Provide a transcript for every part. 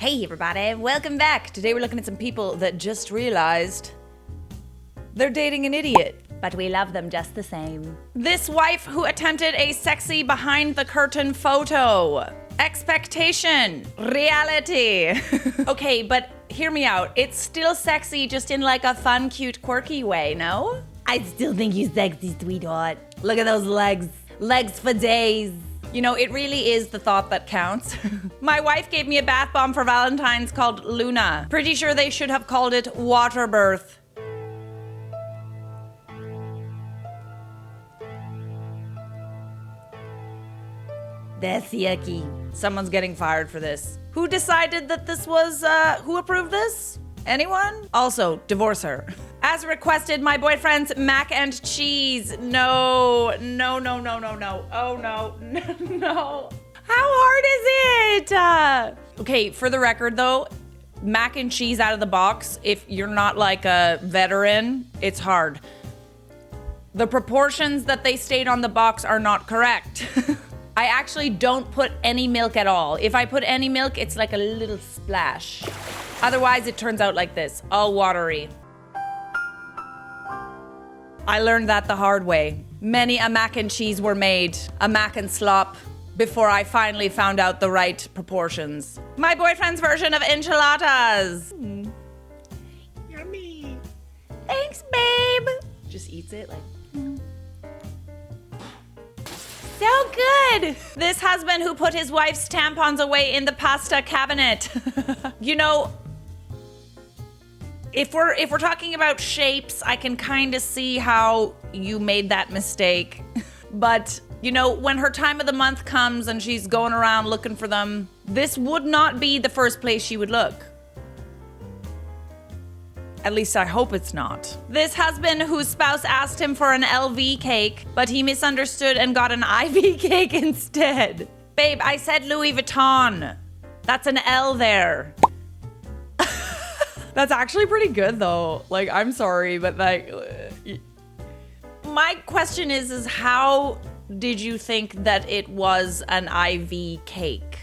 Hey everybody, welcome back. Today we're looking at some people that just realized they're dating an idiot, but we love them just the same. This wife who attempted a sexy behind the curtain photo. Expectation, reality. Okay, but hear me out. It's still sexy, just in like a fun, cute, quirky way, no? I still think you sexy, sweetheart. Look at those legs. Legs for days. You know, it really is the thought that counts. My wife gave me a bath bomb for Valentine's called Luna. Pretty sure they should have called it Water Birth. That's yucky. Someone's getting fired for this. Who decided that this was, who approved this? Anyone? Also, divorce her. As requested, my boyfriend's mac and cheese. No. Oh no, no. How hard is it? Okay, for the record though, mac and cheese out of the box, if you're not like a veteran, it's hard. The proportions that they state on the box are not correct. I actually don't put any milk at all. If I put any milk, it's like a little splash. Otherwise, it turns out like this, all watery. I learned that the hard way. Many a mac and cheese were made, a mac and slop, before I finally found out the right proportions. My boyfriend's version of enchiladas. Yummy. Thanks, babe. Just eats it like. So good. This husband who put his wife's tampons away in the pasta cabinet. You know, if we're talking about shapes, I can kind of see how you made that mistake. But, you know, when her time of the month comes and she's going around looking for them, this would not be the first place she would look. At least I hope it's not. This husband whose spouse asked him for an LV cake, but he misunderstood and got an IV cake instead. Babe, I said Louis Vuitton. That's an L there. That's actually pretty good though. Like, I'm sorry, but like, my question is how did you think that it was an IV cake?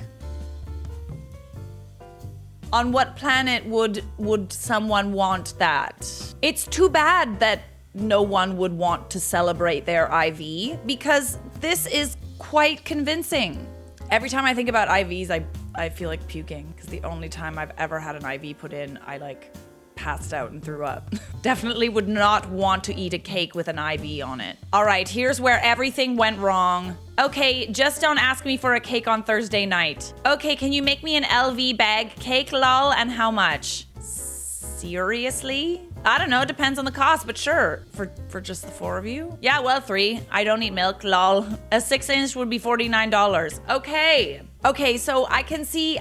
On what planet would someone want that? It's too bad that no one would want to celebrate their IV because this is quite convincing. Every time I think about IVs, I feel like puking because the only time I've ever had an IV put in, I like passed out and threw up. Definitely would not want to eat a cake with an IV on it. All right, here's where everything went wrong. Okay, just don't ask me for a cake on Thursday night. Okay, can you make me an LV bag cake, lol, and how much? Seriously? I don't know, depends on the cost, but sure. For just the 4 of you? Yeah, well, 3. I don't eat milk, lol. A 6-inch would be $49. Okay, so I can see.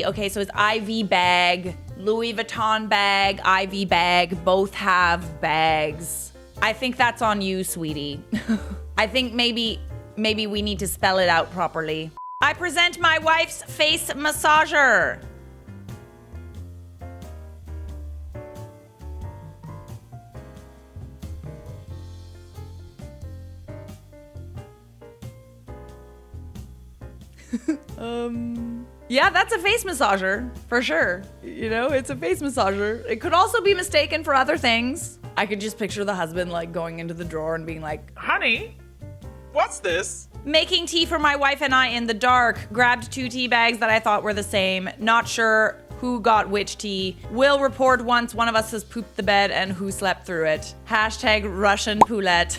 Okay, so it's IV bag, Louis Vuitton bag, IV bag, both have bags. I think that's on you, sweetie. I think maybe we need to spell it out properly. I present my wife's face massager. Yeah, that's a face massager, for sure. You know, it's a face massager. It could also be mistaken for other things. I could just picture the husband like going into the drawer and being like, honey, what's this? Making tea for my wife and I in the dark. Grabbed 2 tea bags that I thought were the same. Not sure who got which tea. Will report once one of us has pooped the bed and who slept through it. Hashtag Russian Poolette.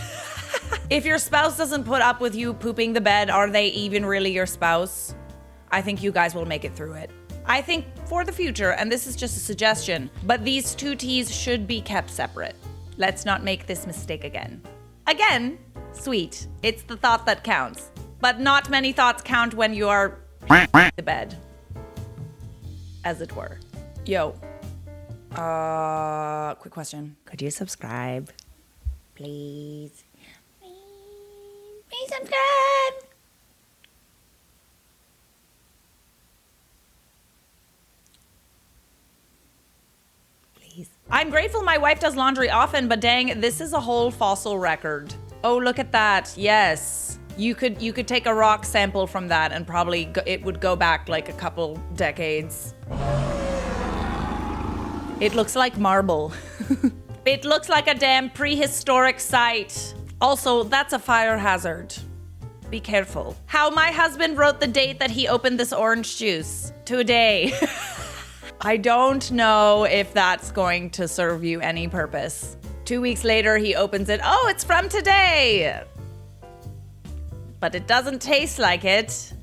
If your spouse doesn't put up with you pooping the bed, are they even really your spouse? I think you guys will make it through it. I think for the future, and this is just a suggestion, but these 2 teas should be kept separate. Let's not make this mistake again. Again, sweet. It's the thought that counts. But not many thoughts count when you are the bed, as it were. Yo. Quick question. Could you subscribe? Please. Please subscribe. I'm grateful my wife does laundry often, but dang, this is a whole fossil record. Oh, look at that. Yes. You could take a rock sample from that and probably it would go back like a couple decades. It looks like marble. It looks like a damn prehistoric site. Also, that's a fire hazard. Be careful. How my husband wrote the date that he opened this orange juice. Today. I don't know if that's going to serve you any purpose. 2 weeks later, he opens it. Oh, it's from today. But it doesn't taste like it.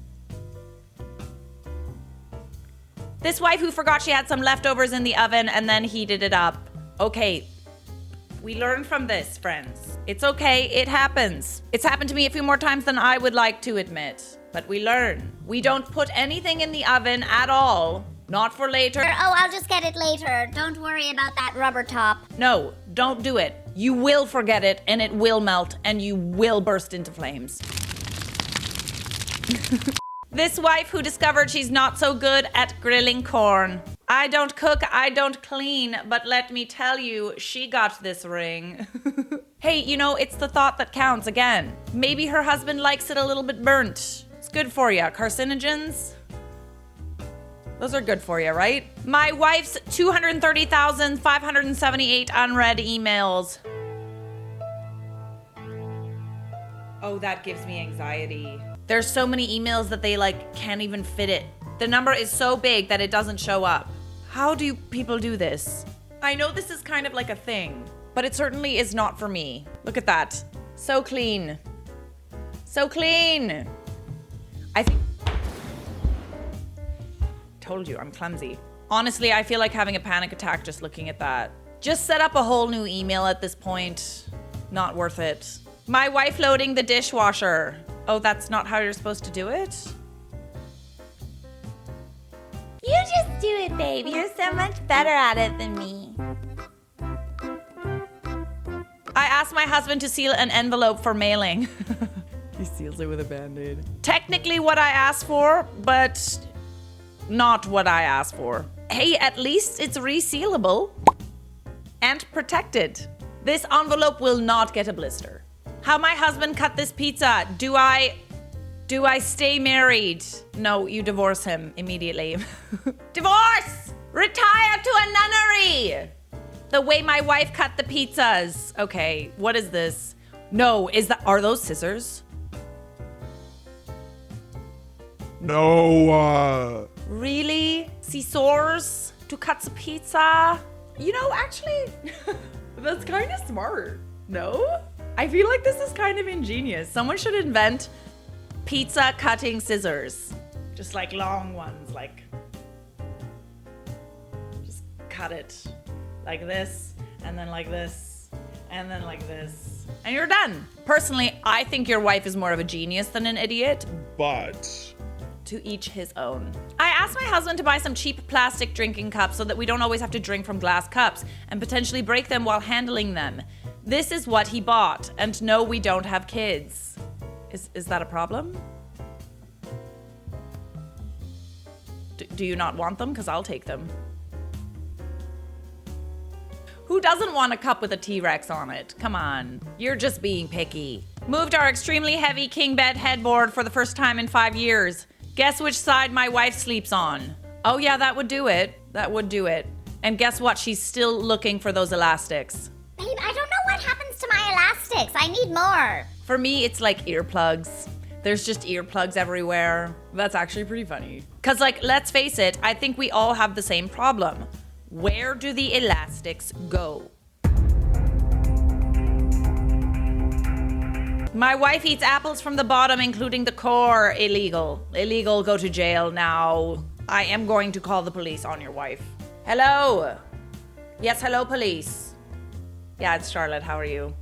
This wife who forgot she had some leftovers in the oven and then heated it up. Okay, we learn from this, friends. It's okay, it happens. It's happened to me a few more times than I would like to admit. But we learn. We don't put anything in the oven at all. Not for later. Oh, I'll just get it later. Don't worry about that rubber top. No, don't do it. You will forget it and it will melt and you will burst into flames. This wife who discovered she's not so good at grilling corn. I don't cook, I don't clean, but let me tell you, she got this ring. Hey, you know, it's the thought that counts again. Maybe her husband likes it a little bit burnt. It's good for you. Carcinogens? Those are good for you, right? My wife's 230,578 unread emails. Oh, that gives me anxiety. There's so many emails that they like can't even fit it. The number is so big that it doesn't show up. How do people do this? I know this is kind of like a thing, but it certainly is not for me. Look at that. So clean. So clean. I think... Told you, I'm clumsy. Honestly, I feel like having a panic attack just looking at that. Just set up a whole new email at this point. Not worth it. My wife loading the dishwasher. Oh, that's not how you're supposed to do it? You just do it, babe. You're so much better at it than me. I asked my husband to seal an envelope for mailing. He seals it with a Band-Aid. Technically what I asked for, but not what I asked for. Hey, at least it's resealable and protected. This envelope will not get a blister. How my husband cut this pizza. Do I stay married? No, you divorce him immediately. Divorce! Retire to a nunnery! The way my wife cut the pizzas. Okay, what is this? No, are those scissors? No, Really? Scissors to cut the pizza? You know, actually, that's kind of smart. No? I feel like this is kind of ingenious. Someone should invent pizza cutting scissors. Just like long ones, like... Just cut it like this, and then like this, and then like this. And you're done. Personally, I think your wife is more of a genius than an idiot. but To each his own. I asked my husband to buy some cheap plastic drinking cups so that we don't always have to drink from glass cups and potentially break them while handling them. This is what he bought, and no, we don't have kids. Is that a problem? Do you not want them? Because I'll take them. Who doesn't want a cup with a T-Rex on it? Come on. You're just being picky. Moved our extremely heavy king bed headboard for the first time in 5 years. Guess which side my wife sleeps on. Oh yeah, that would do it. That would do it. And guess what? She's still looking for those elastics. Babe, I don't know what happens to my elastics. I need more. For me, it's like earplugs. There's just earplugs everywhere. That's actually pretty funny. Cause like, let's face it, I think we all have the same problem. Where do the elastics go? My wife eats apples from the bottom, including the core. Illegal. Illegal, go to jail now. I am going to call the police on your wife. Hello. Yes, hello, police. Yeah, it's Charlotte. How are you?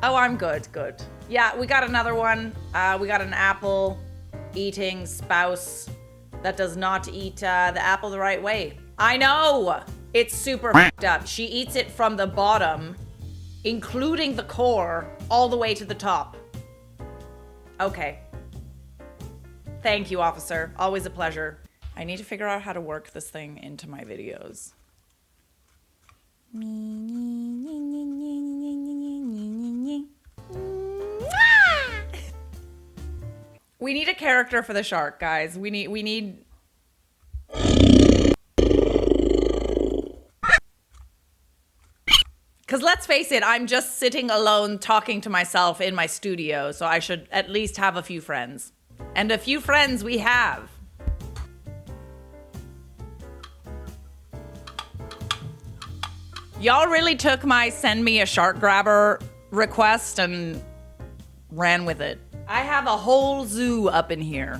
Oh, I'm good, good. Yeah, we got another one. We got an apple eating spouse that does not eat the apple the right way. I know! It's super f***ed up. She eats it from the bottom, including the core, all the way to the top. Okay. Thank you, officer. Always a pleasure. I need to figure out how to work this thing into my videos. We need a character for the shark, guys. We need... Because let's face it, I'm just sitting alone talking to myself in my studio, so I should at least have a few friends. And a few friends we have. Y'all really took my send me a shark grabber request and ran with it. I have a whole zoo up in here.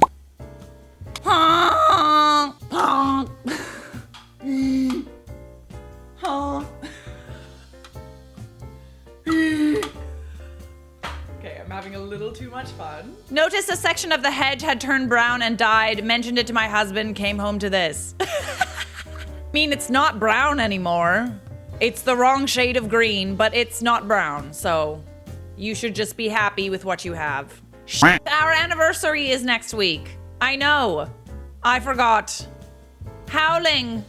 Honk, honk. Honk. Okay, I'm having a little too much fun. Noticed a section of the hedge had turned brown and died. Mentioned it to my husband, came home to this. I mean, it's not brown anymore. It's the wrong shade of green, but it's not brown, so you should just be happy with what you have. Our anniversary is next week. I know. I forgot. Howling.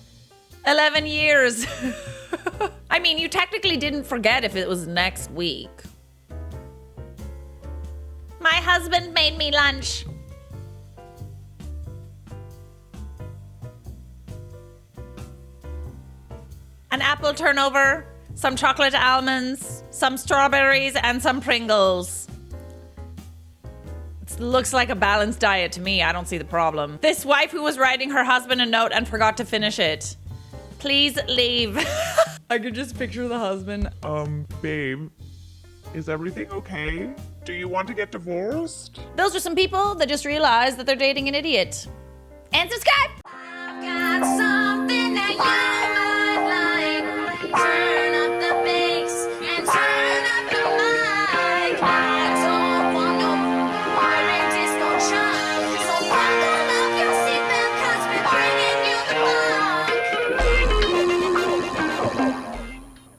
11 years. I mean, you technically didn't forget if it was next week. My husband made me lunch. An apple turnover, some chocolate almonds, some strawberries, and some Pringles. It looks like a balanced diet to me. I don't see the problem. This wife who was writing her husband a note and forgot to finish it. Please leave. I could just picture the husband. Babe, is everything okay? Do you want to get divorced? Those are some people that just realized that they're dating an idiot. And subscribe!